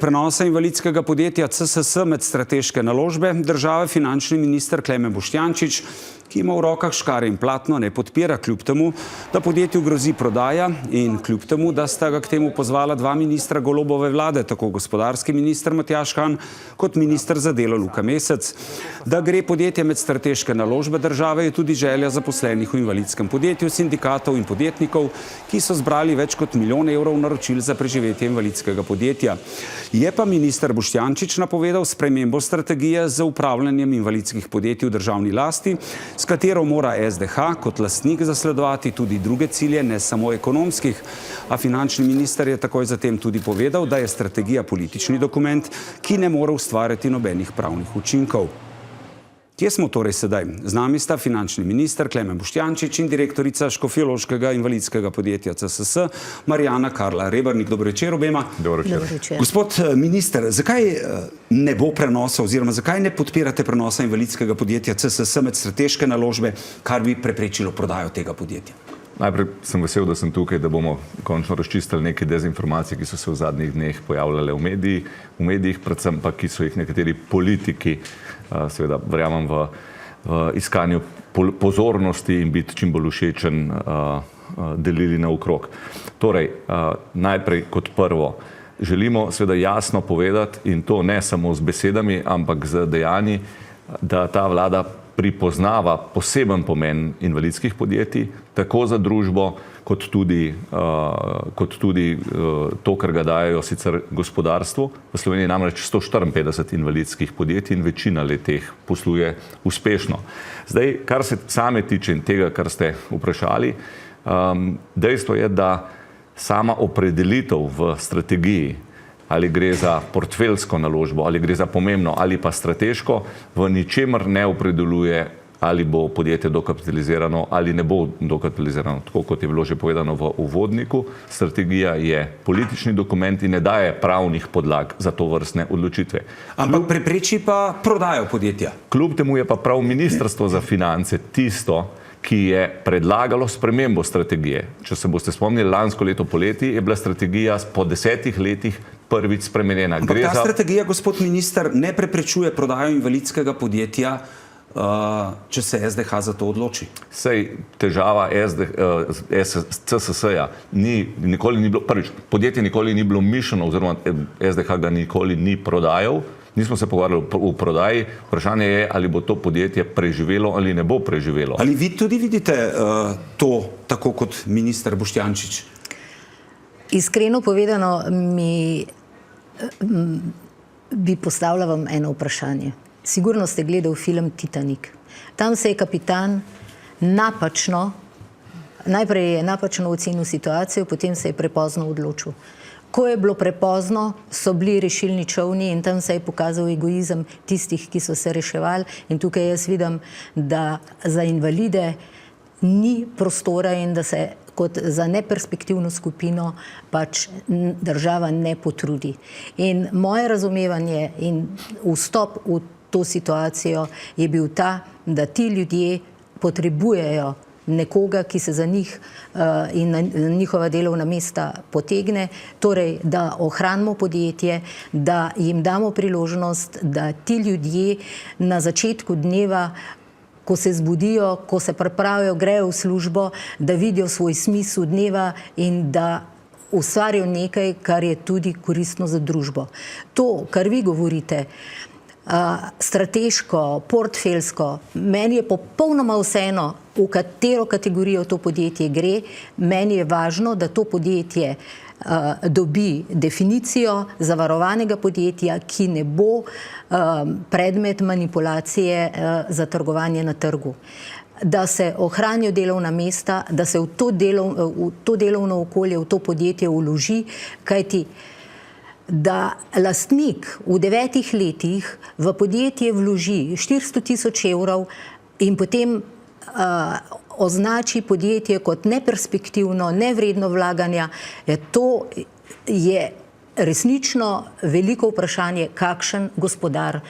Prenosa invalidskega podjetja CSS med strateške naložbe države finančni minister Klemen Boštjančič, ki ima v rokah škare in platno, ne podpira, kljub temu, da podjetju grozi prodaja in kljub temu, da sta ga k temu pozvala dva ministra Golobove vlade, tako gospodarski minister Matjaž Han kot minister za delo Luka Mesec. Da gre podjetje med strateške naložbe države, je tudi želja zaposlenih v invalidskem podjetju, sindikatov in podjetnikov, ki so zbrali več kot 1 milijon evrov naročil za preživetje invalidskega podjetja. Je pa minister Boštjančič napovedal spremembo strategije za upravljanjem invalidskih podjetij v državni lasti, s katero mora SDH kot lastnik zasledovati tudi druge cilje, ne samo ekonomskih. A finančni minister je takoj zatem tudi povedal, da je strategija politični dokument, ki ne more ustvarjati nobenih pravnih učinkov. Kje smo torej sedaj? Z nami sta finančni minister Klemen Boštjančič in direktorica škofjeloškega invalidskega podjetja CSS Marjana Karla Rebernik. Dobro večer obema. Dobro večer. Gospod minister, zakaj ne bo prenosa oziroma zakaj ne podpirate prenosa invalidskega podjetja CSS med strateške naložbe, kar bi preprečilo prodajo tega podjetja? Najprej sem vesel, da sem tukaj, da bomo končno razčistili neke dezinformacije, ki so se v zadnjih dneh pojavljale v medijih, predvsem pa, ki so jih nekateri politiki, seveda verjamem v iskanju pozornosti in biti čim bolj všečen, delili naokrog. Torej, najprej kot prvo, želimo seveda jasno povedati, in to ne samo z besedami, ampak z dejanji, da ta vlada pripoznava poseben pomen invalidskih podjetij, tako za družbo, kot tudi to, kar ga dajo sicer gospodarstvu. V Sloveniji namreč 154 invalidskih podjetij in večina le-teh posluje uspešno. Zdaj, kar se same tiče in tega, kar ste vprašali, dejstvo je, da sama opredelitev v strategiji, ali gre za portfeljsko naložbo, ali gre za pomembno, ali pa strateško, v ničemer ne opredeljuje, ali bo podjetje dokapitalizirano ali ne bo dokapitalizirano. Tako kot je bilo že povedano v uvodniku, strategija je politični dokument in ne daje pravnih podlag za to vrstne odločitve. Ampak prepreči pa prodajo podjetja. Kljub temu je pa prav Ministrstvo za finance tisto, ki je predlagalo spremembo strategije. Če se boste spomnili, lansko leto poleti je bila strategija po 10 letih prvič spremenjena. Ampak ta strategija, gospod minister, ne preprečuje prodajo invalidskega podjetja, če se SDH za to odloči. Sej težava CSS-ja nikoli ni bilo, prvič, podjetje nikoli ni bilo mišljeno, oziroma SDH ga nikoli ni prodajal. Nismo se pogovarjali o prodaji. Vprašanje je, ali bo to podjetje preživelo ali ne bo preživelo. Ali vi tudi vidite to tako kot minister Boštjančič? Iskreno povedano, bi postavila vam eno vprašanje. Sigurno ste gledali film Titanik. Tam se je kapitan najprej je napačno ocenil situacijo, potem se je prepozno odločil. Ko je bilo prepozno, so bili rešilni čolni in tam se je pokazal egoizem tistih, ki so se reševali. In tukaj jaz vidim, da za invalide ni prostora in da se kot za neperspektivno skupino pač država ne potrudi. In moje razumevanje in vstop v to situacijo je bil ta, da ti ljudje potrebujejo nekoga, ki se za njih in na njihova delovna mesta potegne, torej, da ohranimo podjetje, da jim damo priložnost, da ti ljudje na začetku dneva, ko se zbudijo, ko se pripravijo, grejo v službo, da vidijo svoj smisel dneva in da ustvarijo nekaj, kar je tudi koristno za družbo. To, kar vi govorite, strateško, portfeljsko, meni je popolnoma vseeno, v katero kategorijo to podjetje gre. Meni je važno, da to podjetje dobi definicijo zavarovanega podjetja, ki ne bo predmet manipulacije za trgovanje na trgu. Da se ohranijo delovna mesta, da se v to delovno okolje, v to podjetje vloži, kajti da lastnik v 9 letih v podjetje vloži 400 000 evrov in potem označi podjetje kot neperspektivno, nevredno vlaganja, to je resnično veliko vprašanje, kakšen gospodar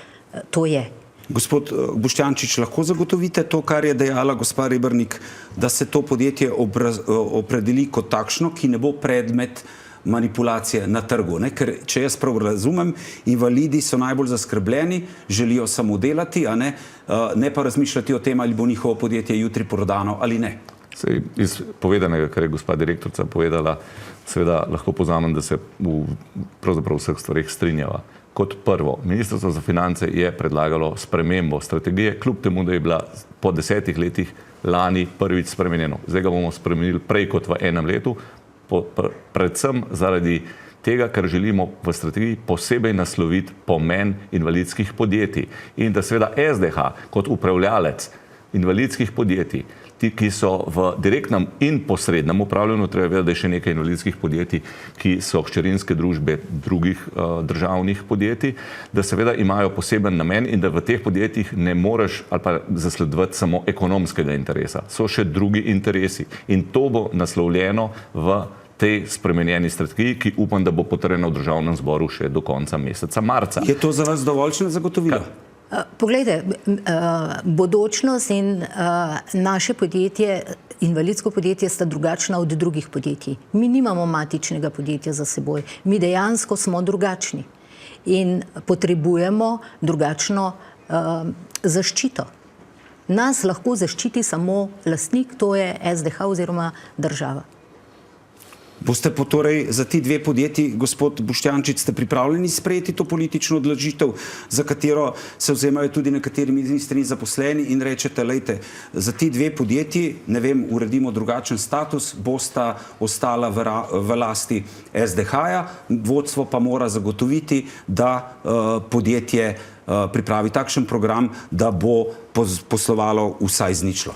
to je. Gospod Boštjančič, lahko zagotovite to, kar je dejala gospa Rebernik, da se to podjetje opredeli kot takšno, ki ne bo predmet manipulacije na trgu. Ne? Ker, če jaz prav razumem, invalidi so najbolj zaskrbljeni, želijo samo delati, a ne pa razmišljati o tem, ali bo njihovo podjetje jutri prodano ali ne. Sej, iz povedanega, kar je gospa direktorica povedala, seveda lahko povzamem, da se v pravzaprav vseh stvareh strinjava. Kot prvo, Ministrstvo za finance je predlagalo spremembo strategije, kljub temu, da je bila po 10 letih lani prvič spremenjeno. Zdaj ga bomo spremenili prej kot v enem letu, predvsem zaradi tega, ker želimo v strategiji posebej nasloviti pomen invalidskih podjetij. In da seveda SDH kot upravljalec invalidskih podjetij, ti, ki so v direktnem in posrednem upravljanju, treba vedeti, da je še nekaj invalidskih podjetij, ki so hčerinske družbe drugih državnih podjetij, da seveda imajo poseben namen in da v teh podjetjih ne moreš ali pa zasledovati samo ekonomskega interesa. So še drugi interesi in to bo naslovljeno v tej spremenjeni strategiji, ki upam, da bo potrjena v državnem zboru še do konca meseca marca. Je to za vas dovoljšne zagotovilo? Poglejte, bodočnost in naše podjetje, invalidsko podjetje, sta drugačna od drugih podjetij. Mi nimamo matičnega podjetja za seboj. Mi dejansko smo drugačni in potrebujemo drugačno zaščito. Nas lahko zaščiti samo lastnik, to je SDH oziroma država. Boste torej za ti dve podjetji, gospod Boštjančič, ste pripravljeni sprejeti to politično odločitev, za katero se vzemajo tudi nekateri ministri in zaposleni in rečete, lejte, za ti dve podjetji, ne vem, uredimo drugačen status, bosta ostala v lasti SDH-ja, vodstvo pa mora zagotoviti, da podjetje pripravi takšen program, da bo poslovalo vsaj z ničlo.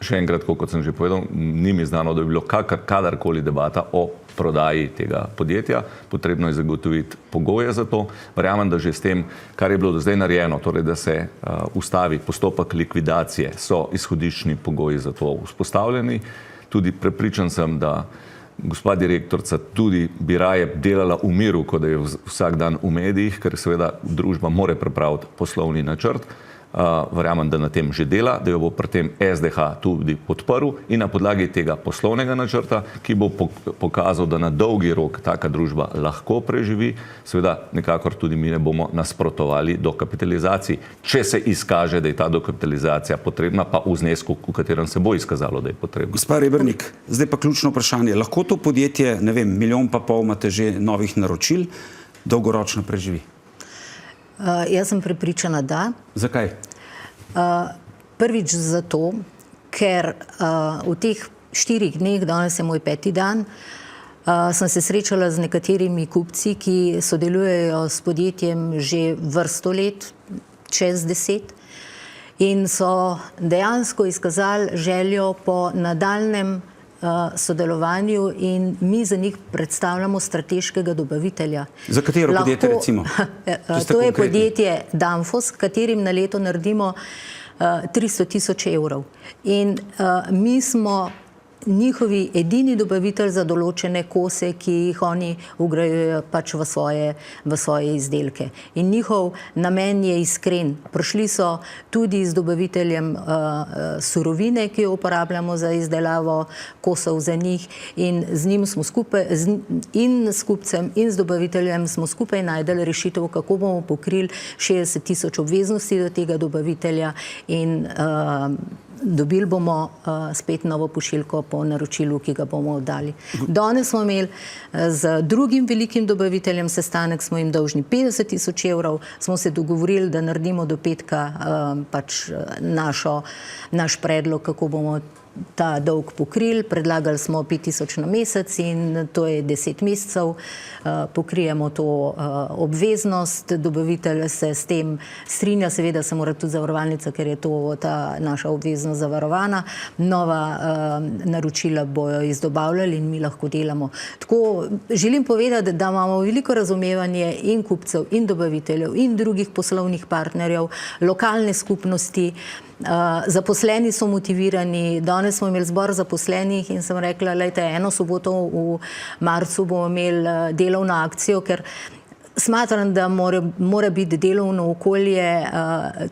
Še enkrat, kot sem že povedal, ni mi znano, da bi bilo kadarkoli debata o prodaji tega podjetja. Potrebno je zagotoviti pogoje za to. Verjamem, da že s tem, kar je bilo do zdaj narejeno, torej da se ustavi postopek likvidacije, so izhodiščni pogoji za to vzpostavljeni. Tudi prepričan sem, da gospa direktorica tudi bi raje delala v miru, kot da je vsak dan v medijih, ker seveda družba more pripraviti poslovni načrt. Verjamem, da na tem že dela, da jo bo pri tem SDH tudi podprl in na podlagi tega poslovnega načrta, ki bo pokazal, da na dolgi rok taka družba lahko preživi, seveda nekakor tudi mi ne bomo nasprotovali dokapitalizaciji, če se izkaže, da je ta dokapitalizacija potrebna, pa v znesku, v katerem se bo izkazalo, da je potrebna. Gospa Rebernik, zdaj pa ključno vprašanje. Lahko to podjetje, ne vem, 1,5 milijona imate že novih naročil, dolgoročno preživi? Jaz sem prepričana, da. Zakaj? Prvič zato, ker v teh 4 dneh, danes je moj 5. dan, sem se srečala z nekaterimi kupci, ki sodelujejo s podjetjem že vrsto let, čez 10, in so dejansko izkazali željo po nadaljnjem sodelovanju in mi za njih predstavljamo strateškega dobavitelja. Za katero podjetje recimo? To je podjetje Danfoss, katerim na leto naredimo 300 000 evrov. In mi smo njihovi edini dobavitelj za določene kose, ki jih oni vgrajujejo pač v svoje izdelke. In njihov namen je iskren. Prišli so tudi z dobaviteljem surovine, ki jo uporabljamo za izdelavo kosov za njih, in z njim smo skupaj, in s kupcem in z dobaviteljem smo skupaj najdeli rešitev, kako bomo pokrili 60 000 obveznosti do tega dobavitelja in dobili bomo spet novo pošiljko po naročilu, ki ga bomo oddali. Danes smo imeli z drugim velikim dobaviteljem sestanek, smo jim dolžni 50 000 evrov, smo se dogovorili, da naredimo do petka pač naš predlog, kako bomo ta dolg pokrili. Predlagali smo 5 000 na mesec in to je 10 mesecev. Pokrijemo to obveznost. Dobavitelj se s tem strinja, seveda se mora tudi zavarovalnica, ker je to ta naša obveznost zavarovana. Nova naročila bojo izdobavljali in mi lahko delamo. Tako želim povedati, da imamo veliko razumevanje in kupcev, in dobaviteljev, in drugih poslovnih partnerjev, lokalne skupnosti. Zaposleni so motivirani. Danes smo imeli zbor zaposlenih in sem rekla, lejte, eno soboto v marcu bomo imeli delovno akcijo, ker Smatram, da mora biti delovno okolje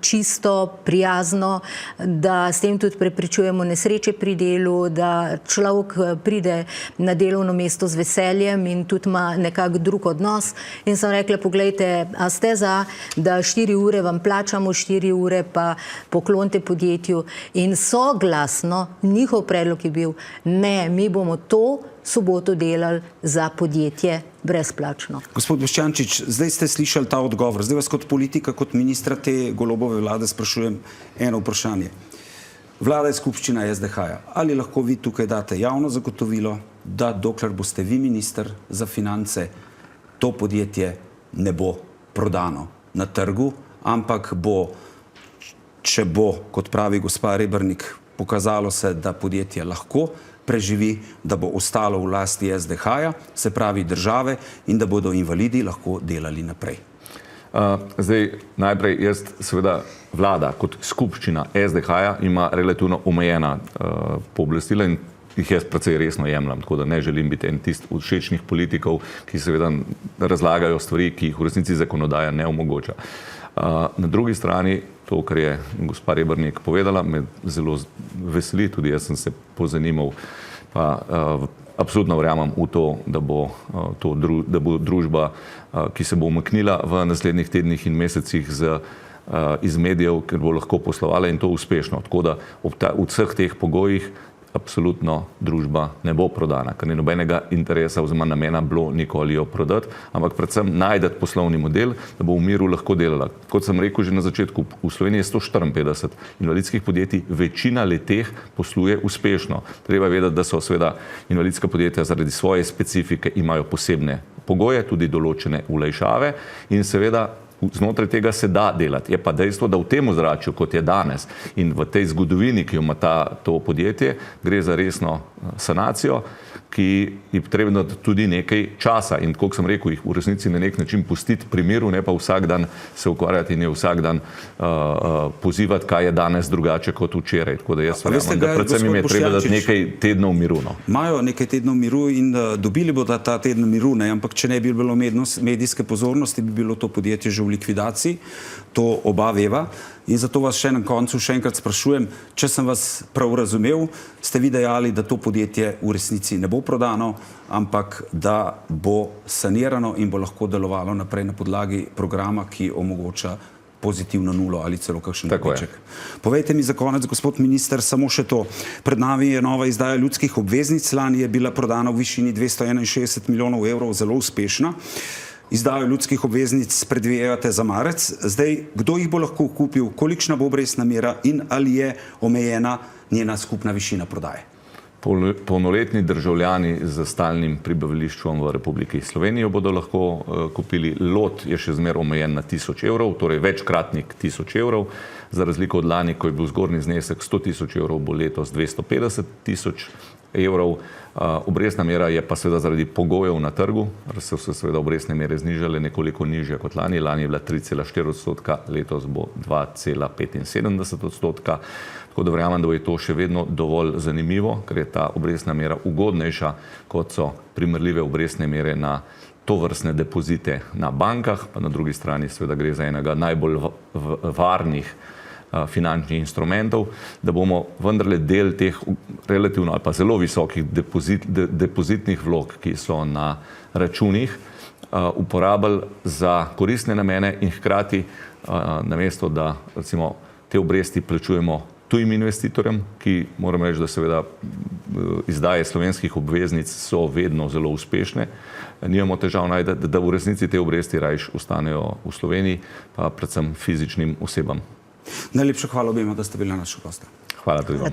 čisto, prijazno, da s tem tudi preprečujemo nesreče pri delu, da človek pride na delovno mesto z veseljem in tudi ima nekak drug odnos. In sem rekla, poglejte, a ste za, da 4 ure vam plačamo, 4 ure pa poklonite podjetju. In soglasno njihov predlog je bil, ne, mi bomo to soboto delali za podjetje brezplačno. Gospod Boštjančič, zdaj ste slišali ta odgovor. Zdaj vas kot politika, kot ministra te Golobove vlade sprašujem eno vprašanje. Vlada je skupščina SDH-ja. Ali lahko vi tukaj date javno zagotovilo, da dokler boste vi minister za finance, to podjetje ne bo prodano na trgu, ampak bo, če bo, kot pravi gospa Rebernik, pokazalo se, da podjetje lahko preživi, da bo ostalo v lasti SDH-ja, se pravi države, in da bodo invalidi lahko delali naprej. Zdaj, najprej jaz seveda vlada kot skupščina SDH-ja ima relativno omejena pooblastila in jih jaz precej resno jemljam, tako da ne želim biti en tist všečnih politikov, ki seveda razlagajo stvari, ki jih v resnici zakonodaja ne omogoča. Na drugi strani, to, kar je gospa Rebernik povedala, me zelo veseli, tudi jaz sem se pozanimal, pa absolutno verjamem v to, da bo družba, ki se bo umaknila v naslednjih tednih in mesecih iz medijev, ker bo lahko poslovala in to uspešno. Tako da v vseh teh pogojih absolutno družba ne bo prodana, ker ni nobenega interesa oziroma namena bilo nikoli jo prodati, ampak predvsem najdeti poslovni model, da bo v miru lahko delala. Kot sem rekel že na začetku, v Sloveniji je 154 invalidskih podjetij, večina le-teh posluje uspešno. Treba vedeti, da so seveda invalidska podjetja zaradi svoje specifike imajo posebne pogoje, tudi določene olajšave in seveda znotraj tega se da delati. Je pa dejstvo, da v tem ozračju, kot je danes in v tej zgodovini, ki jo ima to podjetje, gre za resno sanacijo, ki je potrebno tudi nekaj časa in, kot sem rekel, jih v resnici na nek način pustiti pri miru, ne pa vsak dan se ukvarjati in je vsak dan pozivati, kaj je danes drugače kot včeraj. Tako da jaz verjamem, da predvsem jim je treba dati nekaj tednov miru. Imajo nekaj tednov miru in dobili bodo ta teden miru, ampak če ne bi bilo medijske pozornosti, bi bilo to podjetje že v likvidaciji, to oba veva. In zato vas še na koncu še enkrat sprašujem, če sem vas prav razumel, ste vi dejali, da to podjetje v resnici ne bo prodano, ampak da bo sanirano in bo lahko delovalo naprej na podlagi programa, ki omogoča pozitivno nulo ali celo kakšen dobiček. Povejte mi za konec, gospod minister, samo še to. Pred nami je nova izdaja ljudskih obveznic. Lani je bila prodana v višini 261 milijonov evrov, zelo uspešna. Izdajo ljudskih obveznic predvidevate za marec. Zdaj, kdo jih bo lahko kupil, kolikšna bo obrestna mera in ali je omejena njena skupna višina prodaje? Polnoletni državljani z stalnim prebivališčem v Republiki Sloveniji bodo lahko kupili. Lot je še zmeraj omejen na 1000 evrov, torej večkratnik 1000 evrov. Za razliko od lani, ko je bil zgornji znesek 100 000 evrov, bo letos 250 000 evrov. Obrestna mera je pa seveda zaradi pogojev na trgu, so se seveda obrestne mere znižale nekoliko nižje kot lani. Lani je bila 3,4%, letos bo 2,75%. Tako da verjamem, da je to še vedno dovolj zanimivo, ker je ta obrestna mera ugodnejša, kot so primerljive obrestne mere na tovrstne depozite na bankah, pa na drugi strani seveda gre za enega najbolj varnih finančnih instrumentov, da bomo vendarle del teh relativno ali pa zelo visokih depozitnih vlog, ki so na računih, uporabili za koristne namene in hkrati namesto, da recimo te obresti plačujemo tujim investitorjem, ki moram reči, da seveda izdaje slovenskih obveznic so vedno zelo uspešne. Nimamo težav najti, da v resnici te obresti rajš ostanejo v Sloveniji, pa predvsem fizičnim osebam. Najlepša hvala obema, da ste bili naša gosta. Hvala tudi vam.